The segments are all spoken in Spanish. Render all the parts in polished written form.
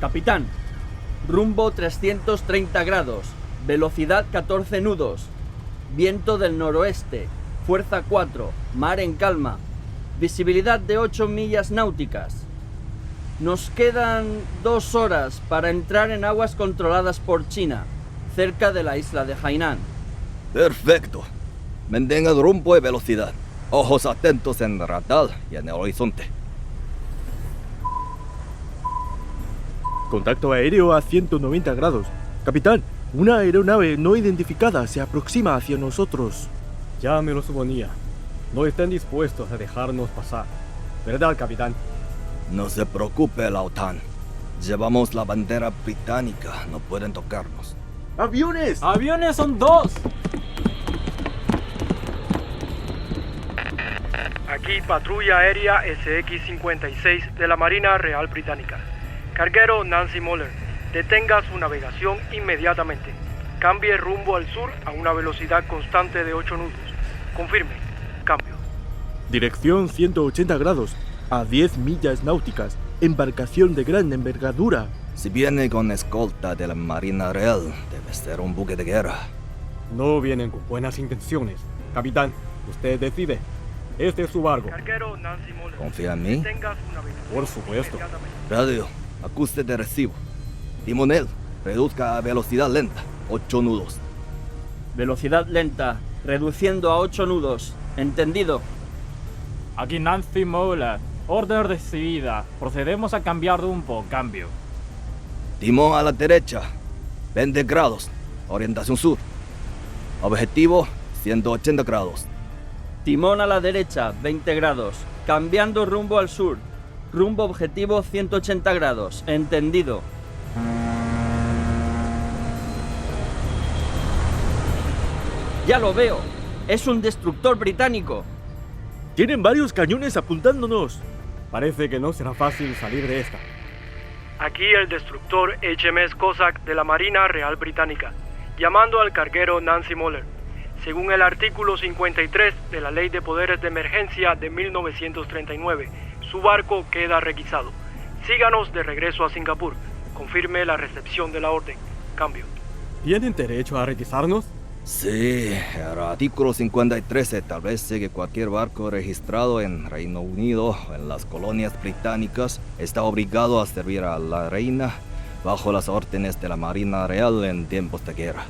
Capitán, rumbo 330 grados, velocidad 14 nudos, viento del noroeste, fuerza 4, mar en calma, visibilidad de 8 millas náuticas. Nos quedan 2 horas para entrar en aguas controladas por China, cerca de la isla de Hainan. Perfecto. Mantengan rumbo y velocidad. Ojos atentos en el radar y en el horizonte. Contacto aéreo a 190 grados. Capitán, una aeronave no identificada se aproxima hacia nosotros. Ya me lo suponía. No están dispuestos a dejarnos pasar. ¿Verdad, capitán? No se preocupe, la OTAN. Llevamos la bandera británica. No pueden tocarnos. ¡Aviones! ¡Aviones son 2! Aquí patrulla aérea SX-56 de la Marina Real Británica. Carguero Nancy Moller, detenga su navegación inmediatamente. Cambie rumbo al sur a una velocidad constante de 8 nudos. Confirme. Cambio. Dirección 180 grados, a 10 millas náuticas. Embarcación de gran envergadura. Si viene con escolta de la Marina Real, debe ser un buque de guerra. No vienen con buenas intenciones. Capitán, usted decide. Este es su barco. Carguero Nancy Moller, ¿Confía en mí? detenga su navegación Por supuesto. inmediatamente. Radio, ajuste de recibo. Timonel, reduzca a velocidad lenta. 8 nudos. Velocidad lenta, reduciendo a 8 nudos. ¿Entendido? Aquí Nancy Moller. Orden recibida. Procedemos a cambiar rumbo. Cambio. Timón a la derecha. 20 grados. Orientación sur. Objetivo 180 grados. Timón a la derecha, 20 grados. Cambiando rumbo al sur. Rumbo objetivo 180 grados. ¿Entendido? ¡Ya lo veo! ¡Es un destructor británico! Tienen varios cañones apuntándonos. Parece que no será fácil salir de esta. Aquí el destructor HMS Cossack de la Marina Real Británica, llamando al carguero Nancy Moller. Según el artículo 53 de la Ley de Poderes de Emergencia de 1939, su barco queda requisado. Síganos de regreso a Singapur. Confirme la recepción de la orden. Cambio. ¿Tienen derecho a requisarnos? Sí, el artículo 53 establece que cualquier barco registrado en Reino Unido o en las colonias británicas está obligado a servir a la reina bajo las órdenes de la Marina Real en tiempos de guerra.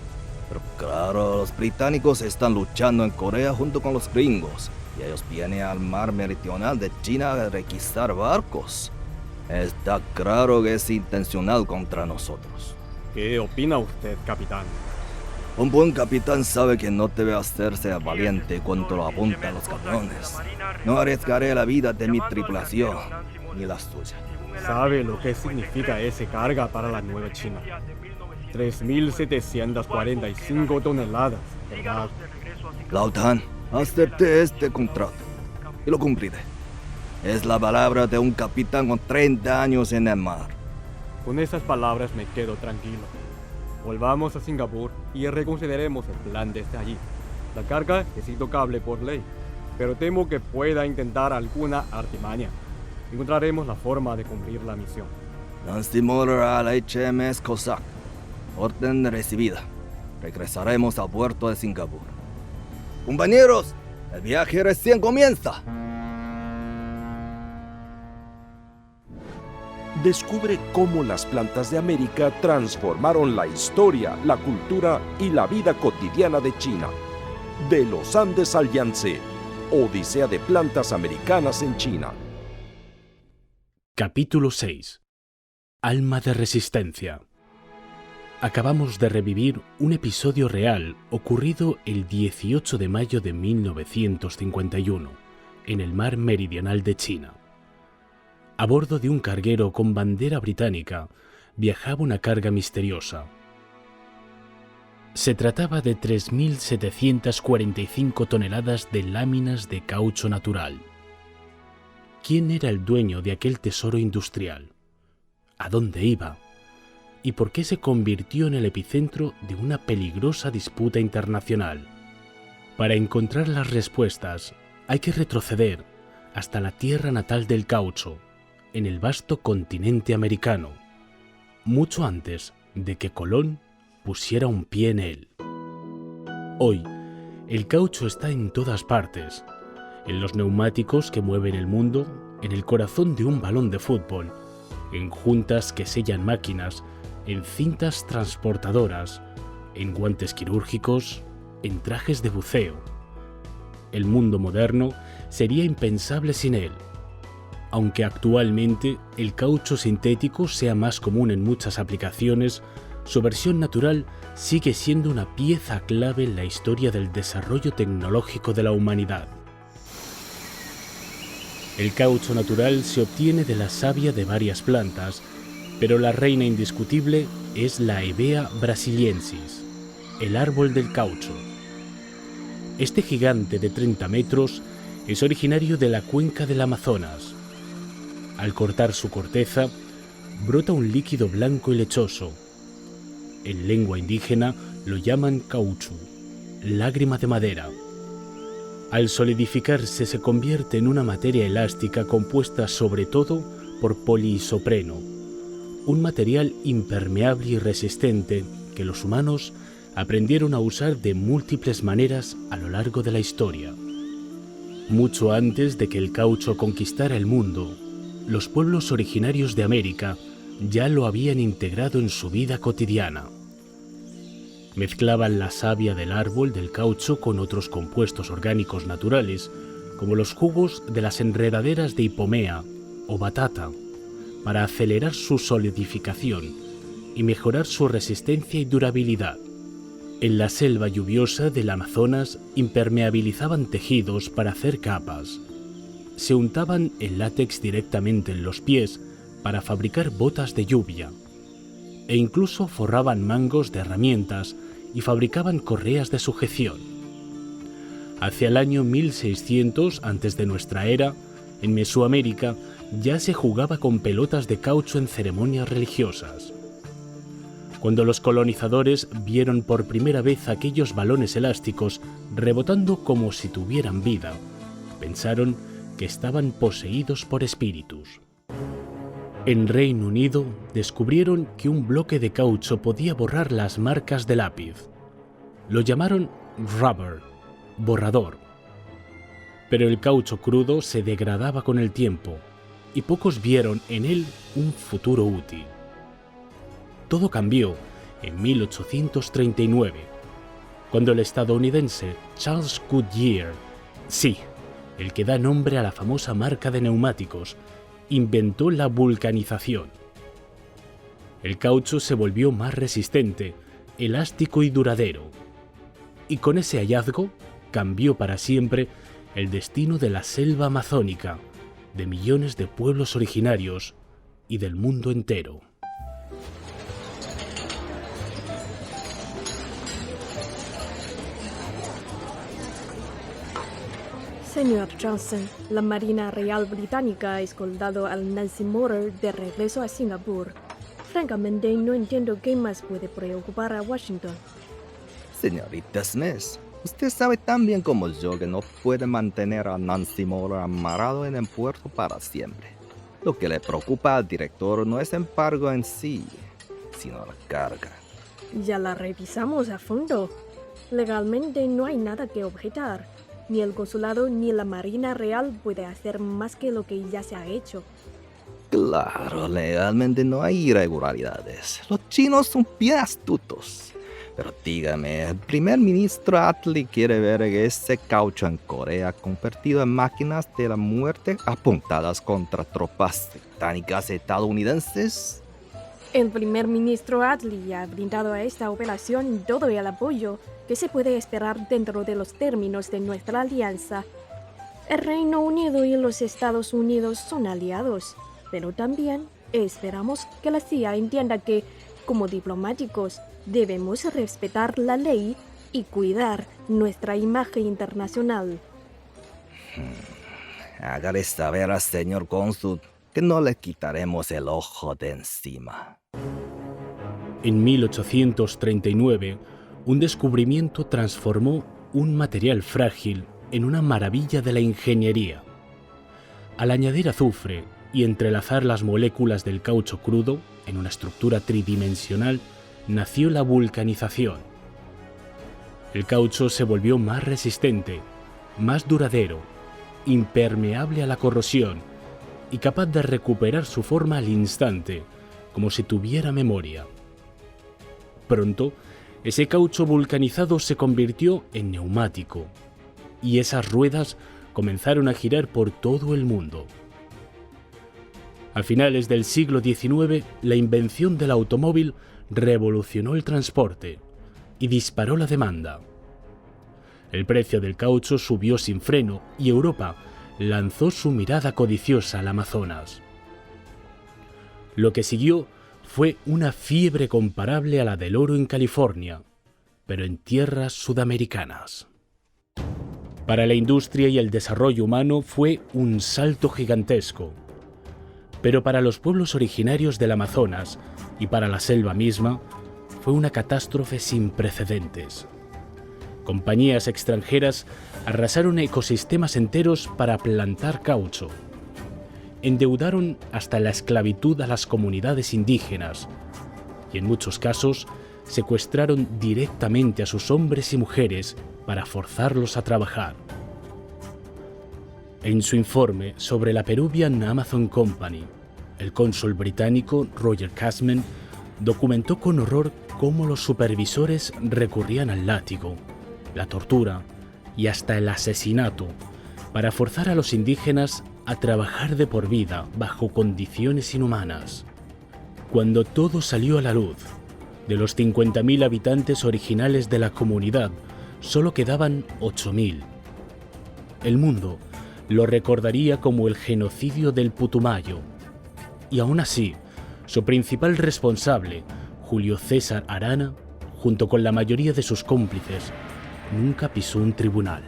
Pero claro, los británicos están luchando en Corea junto con los gringos y ellos vienen al mar meridional de China a requisar barcos. Está claro que es intencional contra nosotros. ¿Qué opina usted, capitán? Un buen capitán sabe que no debe hacerse valiente cuando lo apuntan los cañones. No arriesgaré la vida de mi tripulación, ni la suya. ¿Sabe lo que significa esa carga para la Nueva China? 3.745 toneladas, ¿verdad? La OTAN, acepté este contrato y lo cumpliré. Es la palabra de un capitán con 30 años en el mar. Con esas palabras me quedo tranquilo. Volvamos a Singapur y reconsideremos el plan desde allí. La carga es intocable por ley, pero temo que pueda intentar alguna artimaña. Encontraremos la forma de cumplir la misión. Nancy Moller al HMS Cossack. Orden recibida. Regresaremos al puerto de Singapur. Compañeros, el viaje recién comienza. Descubre cómo las plantas de América transformaron la historia, la cultura y la vida cotidiana de China. De los Andes al Yangtze, Odisea de plantas americanas en China. Capítulo 6. Alma de resistencia. Acabamos de revivir un episodio real ocurrido el 18 de mayo de 1951, en el mar meridional de China. A bordo de un carguero con bandera británica viajaba una carga misteriosa. Se trataba de 3.745 toneladas de láminas de caucho natural. ¿Quién era el dueño de aquel tesoro industrial? ¿A dónde iba? ¿Y por qué se convirtió en el epicentro de una peligrosa disputa internacional? Para encontrar las respuestas hay que retroceder hasta la tierra natal del caucho, en el vasto continente americano, mucho antes de que Colón pusiera un pie en él. Hoy, el caucho está en todas partes, en los neumáticos que mueven el mundo, en el corazón de un balón de fútbol, en juntas que sellan máquinas, en cintas transportadoras, en guantes quirúrgicos, en trajes de buceo. El mundo moderno sería impensable sin él. Aunque actualmente el caucho sintético sea más común en muchas aplicaciones, su versión natural sigue siendo una pieza clave en la historia del desarrollo tecnológico de la humanidad. El caucho natural se obtiene de la savia de varias plantas, pero la reina indiscutible es la Hevea brasiliensis, el árbol del caucho. Este gigante de 30 metros es originario de la cuenca del Amazonas. Al cortar su corteza, brota un líquido blanco y lechoso. En lengua indígena lo llaman cauchu, lágrima de madera. Al solidificarse se convierte en una materia elástica compuesta sobre todo por poliisopreno, un material impermeable y resistente que los humanos aprendieron a usar de múltiples maneras a lo largo de la historia. Mucho antes de que el caucho conquistara el mundo, los pueblos originarios de América ya lo habían integrado en su vida cotidiana. Mezclaban la savia del árbol del caucho con otros compuestos orgánicos naturales, como los jugos de las enredaderas de hipomea o batata, para acelerar su solidificación y mejorar su resistencia y durabilidad. En la selva lluviosa del Amazonas impermeabilizaban tejidos para hacer capas. Se untaban el látex directamente en los pies para fabricar botas de lluvia, e incluso forraban mangos de herramientas y fabricaban correas de sujeción. Hacia el año 1600 antes de nuestra era, en Mesoamérica ya se jugaba con pelotas de caucho en ceremonias religiosas. Cuando los colonizadores vieron por primera vez aquellos balones elásticos rebotando como si tuvieran vida, pensaron que estaban poseídos por espíritus. En Reino Unido descubrieron que un bloque de caucho podía borrar las marcas de lápiz. Lo llamaron rubber, borrador. Pero el caucho crudo se degradaba con el tiempo y pocos vieron en él un futuro útil. Todo cambió en 1839, cuando el estadounidense Charles Goodyear, sí, el que da nombre a la famosa marca de neumáticos, inventó la vulcanización. El caucho se volvió más resistente, elástico y duradero. Y con ese hallazgo cambió para siempre el destino de la selva amazónica, de millones de pueblos originarios y del mundo entero. Señor Johnson, la Marina Real Británica ha escoltado al Nancy Moore de regreso a Singapur. Francamente, no entiendo qué más puede preocupar a Washington. Señorita Smith, usted sabe tan bien como yo que no puede mantener a Nancy Moore amarrado en el puerto para siempre. Lo que le preocupa al director no es el embargo en sí, sino la carga. Ya la revisamos a fondo. Legalmente no hay nada que objetar. Ni el consulado ni la Marina Real puede hacer más que lo que ya se ha hecho. Claro, legalmente no hay irregularidades. Los chinos son bien astutos. Pero dígame, el primer ministro Attlee quiere ver ese caucho en Corea convertido en máquinas de la muerte apuntadas contra tropas británicas estadounidenses. El primer ministro Attlee ha brindado a esta operación todo el apoyo que se puede esperar dentro de los términos de nuestra alianza. El Reino Unido y los Estados Unidos son aliados, pero también esperamos que la CIA entienda que, como diplomáticos, debemos respetar la ley y cuidar nuestra imagen internacional. Hágale saber al señor cónsul que no le quitaremos el ojo de encima. En 1839, un descubrimiento transformó un material frágil en una maravilla de la ingeniería. Al añadir azufre y entrelazar las moléculas del caucho crudo en una estructura tridimensional, nació la vulcanización. El caucho se volvió más resistente, más duradero, impermeable a la corrosión y capaz de recuperar su forma al instante, como si tuviera memoria. Pronto, ese caucho vulcanizado se convirtió en neumático, y esas ruedas comenzaron a girar por todo el mundo. A finales del siglo XIX, la invención del automóvil revolucionó el transporte y disparó la demanda. El precio del caucho subió sin freno y Europa lanzó su mirada codiciosa al Amazonas. Lo que siguió fue una fiebre comparable a la del oro en California, pero en tierras sudamericanas. Para la industria y el desarrollo humano fue un salto gigantesco, pero para los pueblos originarios del Amazonas y para la selva misma fue una catástrofe sin precedentes. Compañías extranjeras arrasaron ecosistemas enteros para plantar caucho. Endeudaron hasta la esclavitud a las comunidades indígenas y en muchos casos secuestraron directamente a sus hombres y mujeres para forzarlos a trabajar. En su informe sobre la Peruvian Amazon Company, el cónsul británico Roger Casman documentó con horror cómo los supervisores recurrían al látigo, la tortura y hasta el asesinato para forzar a los indígenas a trabajar de por vida bajo condiciones inhumanas. Cuando todo salió a la luz, de los 50.000 habitantes originales de la comunidad, solo quedaban 8.000. El mundo lo recordaría como el genocidio del Putumayo. Y aún así, su principal responsable, Julio César Arana, junto con la mayoría de sus cómplices, nunca pisó un tribunal.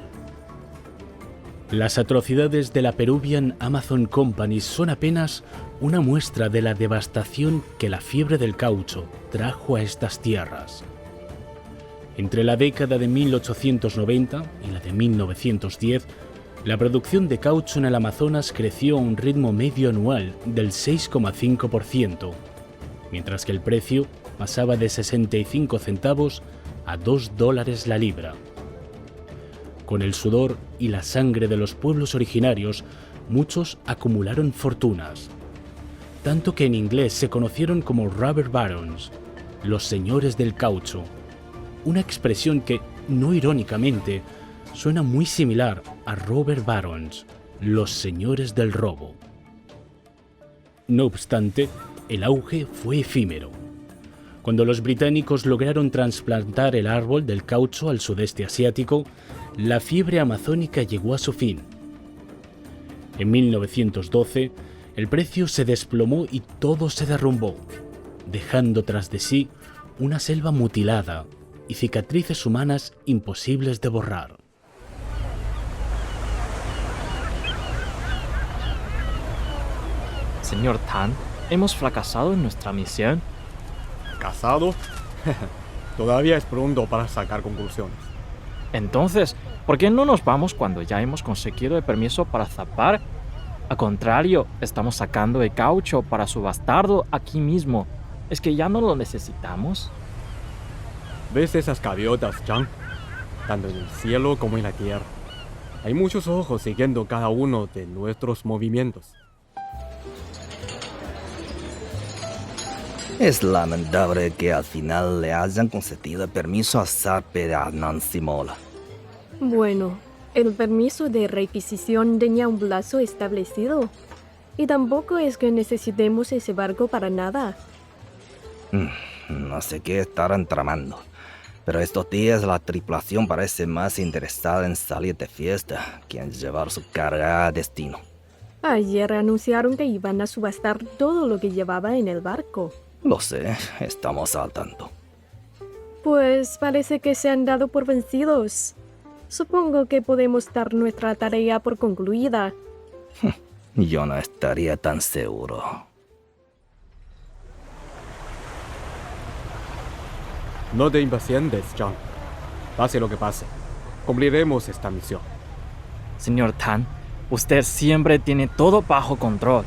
Las atrocidades de la Peruvian Amazon Company son apenas una muestra de la devastación que la fiebre del caucho trajo a estas tierras. Entre la década de 1890 y la de 1910, la producción de caucho en el Amazonas creció a un ritmo medio anual del 6,5%, mientras que el precio pasaba de 65 centavos a $2 la libra. Con el sudor y la sangre de los pueblos originarios, muchos acumularon fortunas, tanto que en inglés se conocieron como rubber barons, los señores del caucho, una expresión que, no irónicamente, suena muy similar a robber barons, los señores del robo. No obstante, el auge fue efímero. Cuando los británicos lograron trasplantar el árbol del caucho al sudeste asiático, la fiebre amazónica llegó a su fin. En 1912, el precio se desplomó y todo se derrumbó, dejando tras de sí una selva mutilada y cicatrices humanas imposibles de borrar. Señor Tan, hemos fracasado en nuestra misión. ¿Casado? Todavía es pronto para sacar conclusiones. Entonces, ¿por qué no nos vamos cuando ya hemos conseguido el permiso para zapar? Al contrario, estamos sacando el caucho para subastarlo aquí mismo. ¿Es que ya no lo necesitamos? ¿Ves esas gaviotas, Chang? Tanto en el cielo como en la tierra. Hay muchos ojos siguiendo cada uno de nuestros movimientos. Es lamentable que al final le hayan concedido el permiso a Sarpe y a Nancy Mola. Bueno, el permiso de requisición tenía un plazo establecido. Y tampoco es que necesitemos ese barco para nada. No sé qué estarán tramando, pero estos días la tripulación parece más interesada en salir de fiesta que en llevar su carga a destino. Ayer anunciaron que iban a subastar todo lo que llevaba en el barco. Lo sé, estamos al tanto. Pues parece que se han dado por vencidos. Supongo que podemos dar nuestra tarea por concluida. Yo no estaría tan seguro. No te impacientes, John. Pase lo que pase, cumpliremos esta misión. Señor Tan, usted siempre tiene todo bajo control.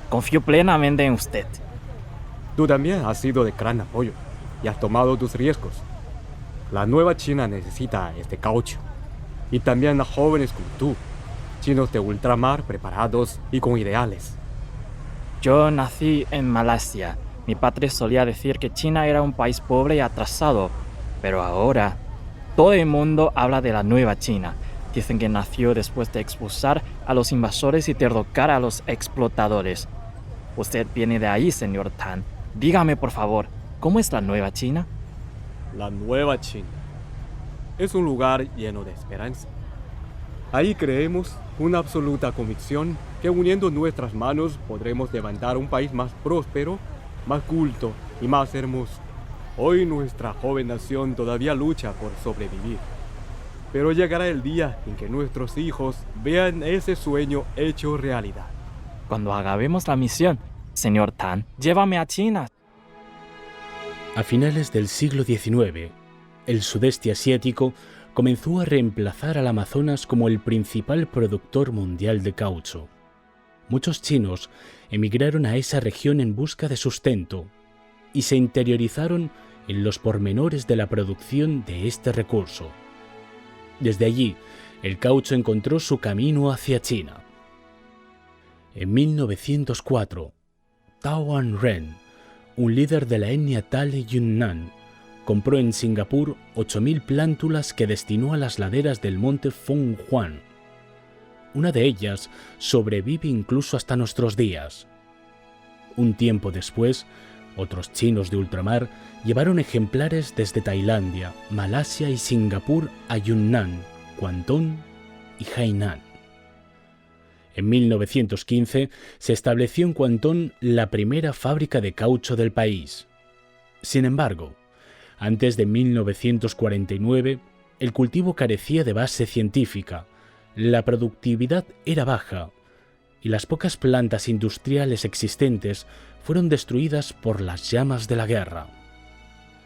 Confío plenamente en usted. Tú también has sido de gran apoyo y has tomado tus riesgos. La nueva China necesita este caucho. Y también a jóvenes como tú, chinos de ultramar preparados y con ideales. Yo nací en Malasia. Mi padre solía decir que China era un país pobre y atrasado, pero ahora todo el mundo habla de la nueva China. Dicen que nació después de expulsar a los invasores y derrocar a los explotadores. Usted viene de ahí, señor Tan. Dígame, por favor, ¿cómo es la nueva China? La nueva China es un lugar lleno de esperanza. Ahí creemos una absoluta convicción que uniendo nuestras manos podremos levantar un país más próspero, más culto y más hermoso. Hoy nuestra joven nación todavía lucha por sobrevivir. Pero llegará el día en que nuestros hijos vean ese sueño hecho realidad. Cuando acabemos la misión, señor Tan, llévame a China. A finales del siglo XIX, el sudeste asiático comenzó a reemplazar al Amazonas como el principal productor mundial de caucho. Muchos chinos emigraron a esa región en busca de sustento y se interiorizaron en los pormenores de la producción de este recurso. Desde allí, el caucho encontró su camino hacia China. En 1904, Tao An Ren, un líder de la etnia Tale Yunnan, compró en Singapur 8.000 plántulas que destinó a las laderas del monte Phong Huan. Una de ellas sobrevive incluso hasta nuestros días. Un tiempo después, otros chinos de ultramar llevaron ejemplares desde Tailandia, Malasia y Singapur a Yunnan, Guangdong y Hainan. En 1915 se estableció en Guangdong la primera fábrica de caucho del país. Sin embargo, antes de 1949, el cultivo carecía de base científica, la productividad era baja y las pocas plantas industriales existentes fueron destruidas por las llamas de la guerra.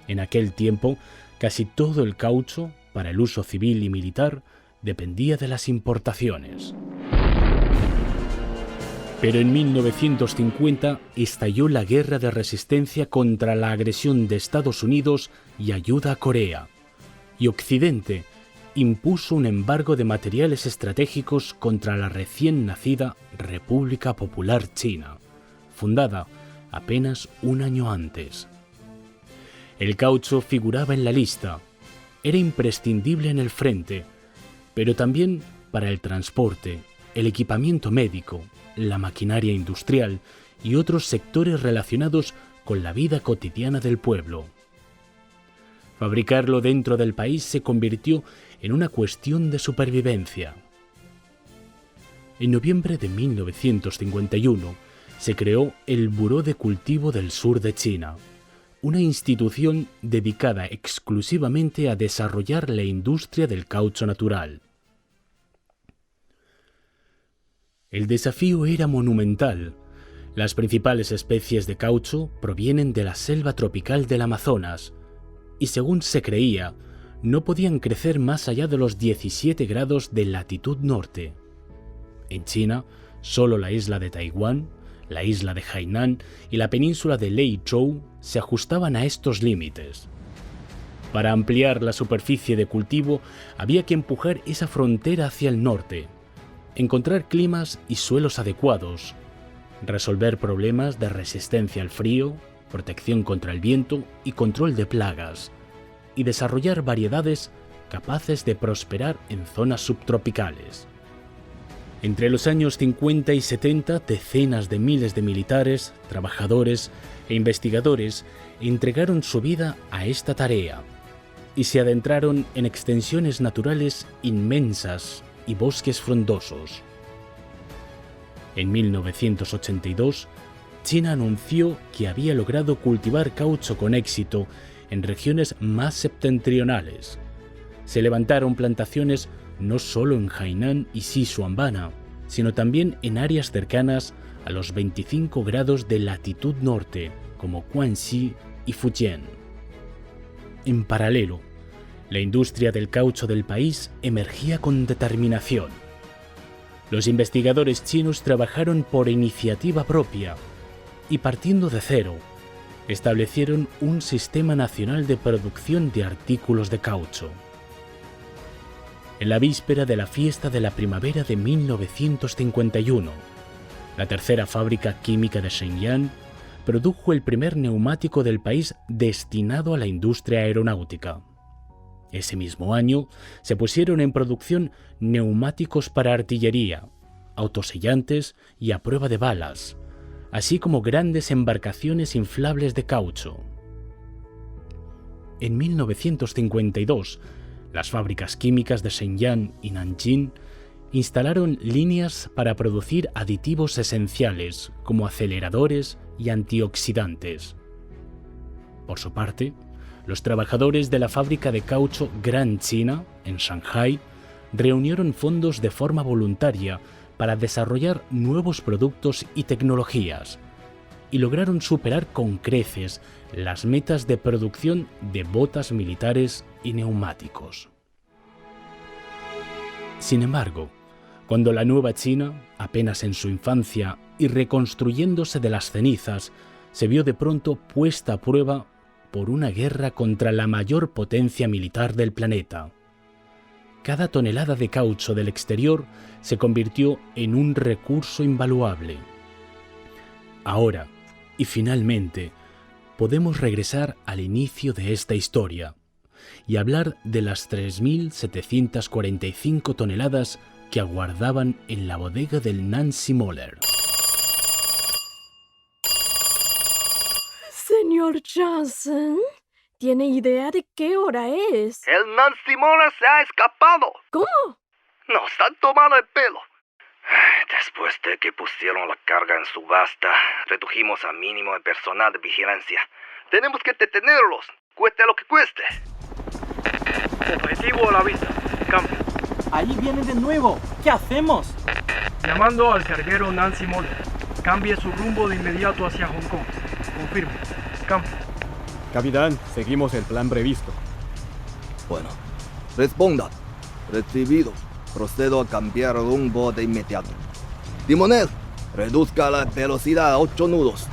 En aquel tiempo, casi todo el caucho, para el uso civil y militar, dependía de las importaciones. Pero en 1950 estalló la guerra de resistencia contra la agresión de Estados Unidos y ayuda a Corea, y Occidente impuso un embargo de materiales estratégicos contra la recién nacida República Popular China, fundada apenas un año antes. El caucho figuraba en la lista, era imprescindible en el frente, pero también para el transporte, el equipamiento médico, la maquinaria industrial y otros sectores relacionados con la vida cotidiana del pueblo. Fabricarlo dentro del país se convirtió en una cuestión de supervivencia. En noviembre de 1951 se creó el Buró de Cultivo del Sur de China, una institución dedicada exclusivamente a desarrollar la industria del caucho natural. El desafío era monumental. Las principales especies de caucho provienen de la selva tropical del Amazonas y, según se creía, no podían crecer más allá de los 17 grados de latitud norte. En China, solo la isla de Taiwán, la isla de Hainan y la península de Leizhou se ajustaban a estos límites. Para ampliar la superficie de cultivo había que empujar esa frontera hacia el norte, encontrar climas y suelos adecuados, resolver problemas de resistencia al frío, protección contra el viento y control de plagas, y desarrollar variedades capaces de prosperar en zonas subtropicales. Entre los años 50 y 70, decenas de miles de militares, trabajadores e investigadores entregaron su vida a esta tarea y se adentraron en extensiones naturales inmensas y bosques frondosos. En 1982, China anunció que había logrado cultivar caucho con éxito en regiones más septentrionales. Se levantaron plantaciones no solo en Hainan y Sichuan, sino también en áreas cercanas a los 25 grados de latitud norte, como Guangxi y Fujian. En paralelo, la industria del caucho del país emergía con determinación. Los investigadores chinos trabajaron por iniciativa propia y partiendo de cero, establecieron un sistema nacional de producción de artículos de caucho. En la víspera de la fiesta de la primavera de 1951, la tercera fábrica química de Shenyang produjo el primer neumático del país destinado a la industria aeronáutica. Ese mismo año se pusieron en producción neumáticos para artillería, autosellantes y a prueba de balas, así como grandes embarcaciones inflables de caucho. En 1952, las fábricas químicas de Shenyang y Nanjing instalaron líneas para producir aditivos esenciales como aceleradores y antioxidantes. Por su parte, los trabajadores de la fábrica de caucho Gran China, en Shanghai, reunieron fondos de forma voluntaria para desarrollar nuevos productos y tecnologías, y lograron superar con creces las metas de producción de botas militares y neumáticos. Sin embargo, cuando la nueva China, apenas en su infancia y reconstruyéndose de las cenizas, se vio de pronto puesta a prueba por una guerra contra la mayor potencia militar del planeta. Cada tonelada de caucho del exterior se convirtió en un recurso invaluable. Ahora, y finalmente, podemos regresar al inicio de esta historia y hablar de las 3.745 toneladas que aguardaban en la bodega del Nancy Moller. Señor Johnson, ¿tiene idea de qué hora es? El Nancy Moller se ha escapado. ¿Cómo? Nos han tomado el pelo. Después de que pusieron la carga en subasta, redujimos a mínimo el personal de vigilancia. Tenemos que detenerlos, cueste lo que cueste. Objetivo a la vista. Cambio. Ahí vienen de nuevo. ¿Qué hacemos? Llamando al carguero Nancy Moller. Cambie su rumbo de inmediato hacia Hong Kong. Confirmo. Cambio. Capitán, seguimos el plan previsto. Bueno, responda. Recibido. Procedo a cambiar rumbo de inmediato. Timonel, reduzca la velocidad a 8 nudos.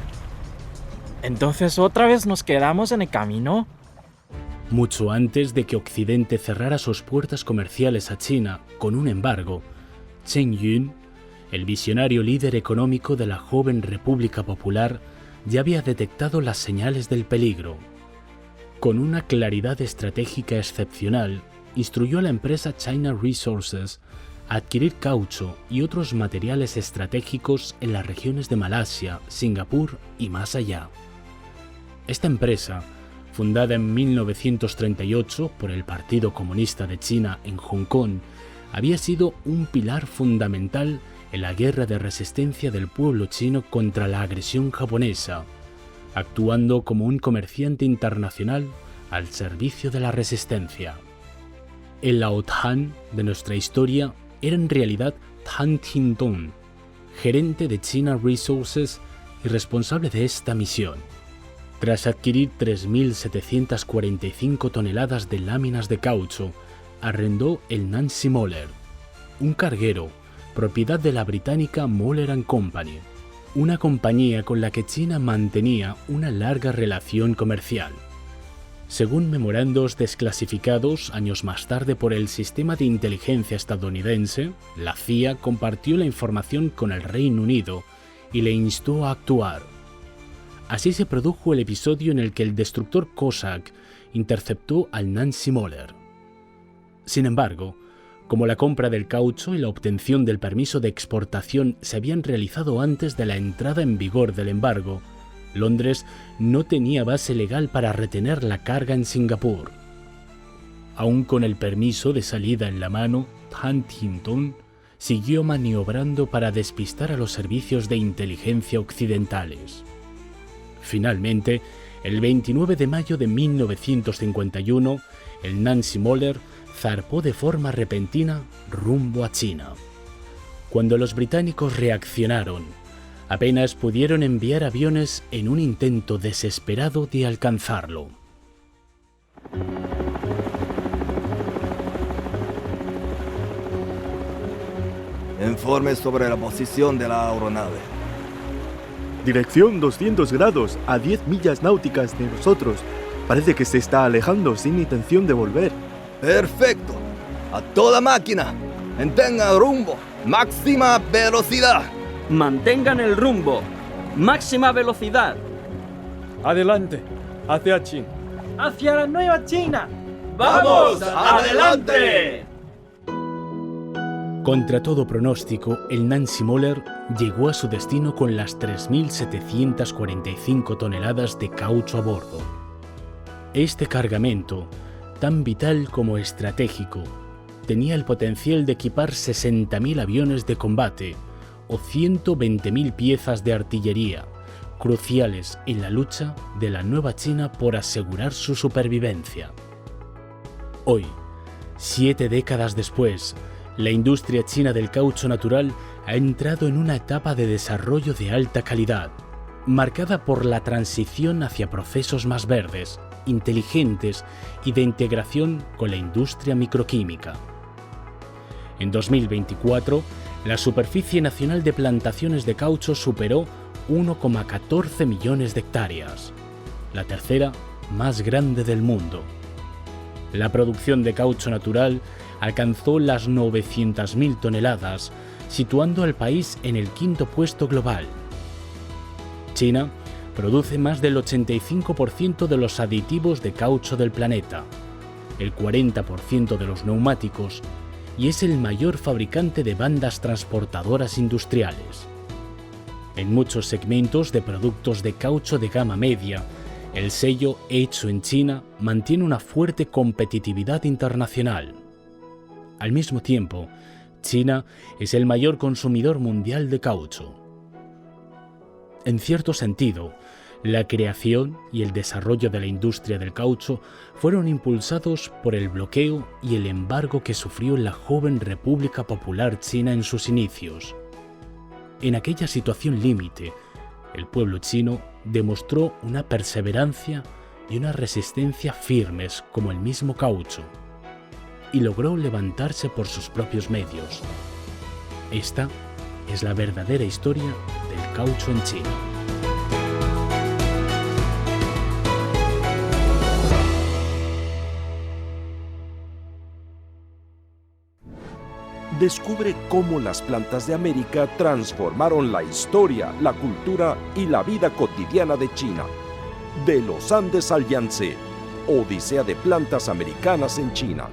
¿Entonces otra vez nos quedamos en el camino? Mucho antes de que Occidente cerrara sus puertas comerciales a China con un embargo, Chen Yun, el visionario líder económico de la joven República Popular, ya había detectado las señales del peligro. Con una claridad estratégica excepcional, instruyó a la empresa China Resources a adquirir caucho y otros materiales estratégicos en las regiones de Malasia, Singapur y más allá. Esta empresa, fundada en 1938 por el Partido Comunista de China en Hong Kong, había sido un pilar fundamental en la guerra de resistencia del pueblo chino contra la agresión japonesa, actuando como un comerciante internacional al servicio de la resistencia. El Lao Tan de nuestra historia era en realidad Tan Tin-tong, gerente de China Resources y responsable de esta misión. Tras adquirir 3.745 toneladas de láminas de caucho, arrendó el Nancy Moller, un carguero, propiedad de la británica Moller & Company, una compañía con la que China mantenía una larga relación comercial. Según memorandos desclasificados años más tarde por el sistema de inteligencia estadounidense, la CIA compartió la información con el Reino Unido y le instó a actuar. Así se produjo el episodio en el que el destructor Cossack interceptó al Nancy Moller. Sin embargo, como la compra del caucho y la obtención del permiso de exportación se habían realizado antes de la entrada en vigor del embargo, Londres no tenía base legal para retener la carga en Singapur. Aún con el permiso de salida en la mano, Tan Tin-tong siguió maniobrando para despistar a los servicios de inteligencia occidentales. Finalmente, el 29 de mayo de 1951, el Nancy Moller zarpó de forma repentina rumbo a China. Cuando los británicos reaccionaron, apenas pudieron enviar aviones en un intento desesperado de alcanzarlo. Informe sobre la posición de la aeronave. Dirección 200 grados, a 10 millas náuticas de nosotros. Parece que se está alejando sin intención de volver. Perfecto. A toda máquina. Mantenga rumbo. Máxima velocidad. Mantengan el rumbo. Máxima velocidad. Adelante, hacia China. ¡Hacia la nueva China! ¡Vamos! ¡Adelante! Contra todo pronóstico, el Nancy Moller llegó a su destino con las 3.745 toneladas de caucho a bordo. Este cargamento, tan vital como estratégico, tenía el potencial de equipar 60.000 aviones de combate o 120.000 piezas de artillería, cruciales en la lucha de la nueva China por asegurar su supervivencia. Hoy, 7 décadas después, la industria china del caucho natural ha entrado en una etapa de desarrollo de alta calidad, marcada por la transición hacia procesos más verdes, inteligentes y de integración con la industria microquímica. En 2024, la superficie nacional de plantaciones de caucho superó 1,14 millones de hectáreas, la tercera más grande del mundo. La producción de caucho natural alcanzó las 900.000 toneladas, situando al país en el 5º puesto global. China produce más del 85% de los aditivos de caucho del planeta, el 40% de los neumáticos y es el mayor fabricante de bandas transportadoras industriales. En muchos segmentos de productos de caucho de gama media, el sello Hecho en China mantiene una fuerte competitividad internacional. Al mismo tiempo, China es el mayor consumidor mundial de caucho. En cierto sentido, la creación y el desarrollo de la industria del caucho fueron impulsados por el bloqueo y el embargo que sufrió la joven República Popular China en sus inicios. En aquella situación límite, el pueblo chino demostró una perseverancia y una resistencia firmes como el mismo caucho, y logró levantarse por sus propios medios. Esta es la verdadera historia del caucho en China. Descubre cómo las plantas de América transformaron la historia, la cultura y la vida cotidiana de China. De los Andes al Yangtze, Odisea de plantas americanas en China.